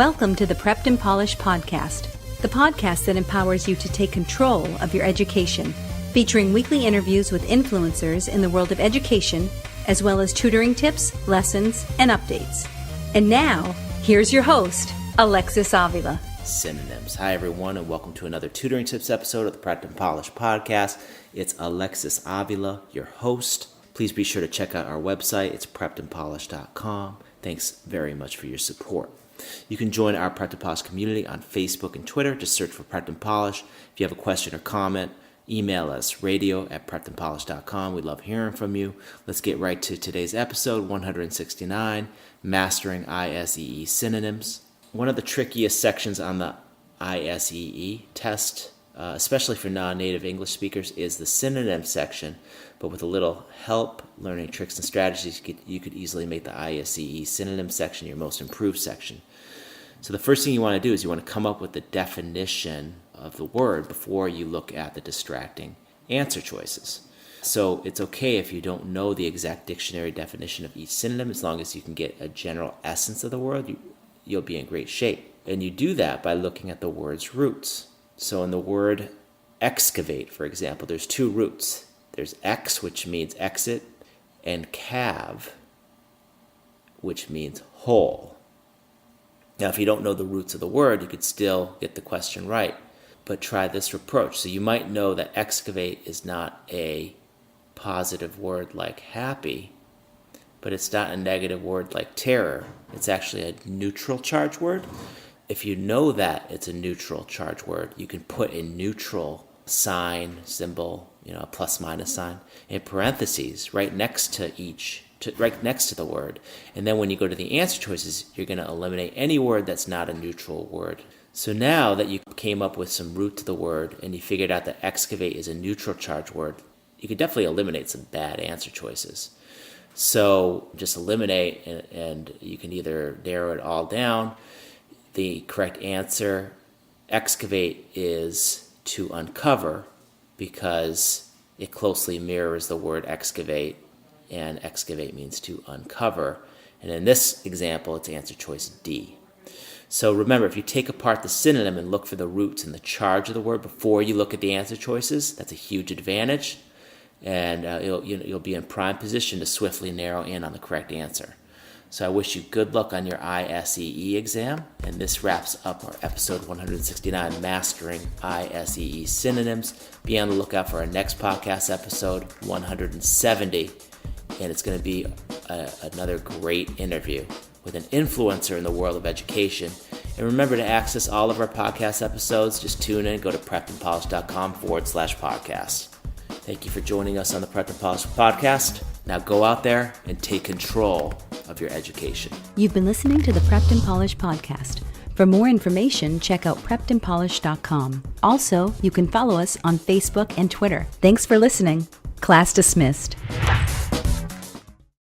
Welcome to the Prepped and Polished podcast, the podcast that empowers you to take control of your education, featuring weekly interviews with influencers in the world of education, as well as tutoring tips, lessons, and updates. And now, here's your host, Alexis Avila. Synonyms. Hi, everyone, and welcome to another Tutoring Tips episode of the Prepped and Polished podcast. It's Alexis Avila, your host. Please be sure to check out our website. It's preppedandpolished.com. Thanks very much for your support. You can join our Prepped and Polished community on Facebook and Twitter. Just search for Prepped and Polished. If you have a question or comment, email us, radio@preppedandpolished.com. We love hearing from you. Let's get right to today's episode, 169, Mastering ISEE Synonyms. One of the trickiest sections on the ISEE test, especially for non-native English speakers, is the synonym section. But with a little help, learning tricks and strategies, you could easily make the ISEE synonym section your most improved section. So the first thing you want to do is you want to come up with the definition of the word before you look at the distracting answer choices. So it's okay if you don't know the exact dictionary definition of each synonym, as long as you can get a general essence of the word, you'll be in great shape. And you do that by looking at the word's roots. So in the word excavate, for example, there's two roots. There's ex, which means exit, and cav, which means hole. Now, if you don't know the roots of the word, you could still get the question right, but try this approach. So you might know that excavate is not a positive word like happy, but it's not a negative word like terror. It's actually a neutral charge word. If you know that it's a neutral charge word, you can put a neutral sign, symbol, a plus minus sign in parentheses right next to the word. And then when you go to the answer choices, you're going to eliminate any word that's not a neutral word. So now that you came up with some root to the word and you figured out that excavate is a neutral charge word, you could definitely eliminate some bad answer choices. So just eliminate, and you can either narrow it all down. The correct answer, excavate, is to uncover, because it closely mirrors the word excavate, and excavate means to uncover. And in this example, it's answer choice D. So remember, if you take apart the synonym and look for the roots and the charge of the word before you look at the answer choices, that's a huge advantage, and you'll be in prime position to swiftly narrow in on the correct answer. So I wish you good luck on your ISEE exam, and this wraps up our episode 169, Mastering ISEE Synonyms. Be on the lookout for our next podcast episode, 170, and it's going to be another great interview with an influencer in the world of education. And remember, to access all of our podcast episodes, just tune in, go to preppedandpolished.com/podcast. Thank you for joining us on the Prepped and Polished podcast. Now go out there and take control of your education. You've been listening to the Prepped and Polished podcast. For more information, check out preppedandpolished.com. Also, you can follow us on Facebook and Twitter. Thanks for listening. Class dismissed.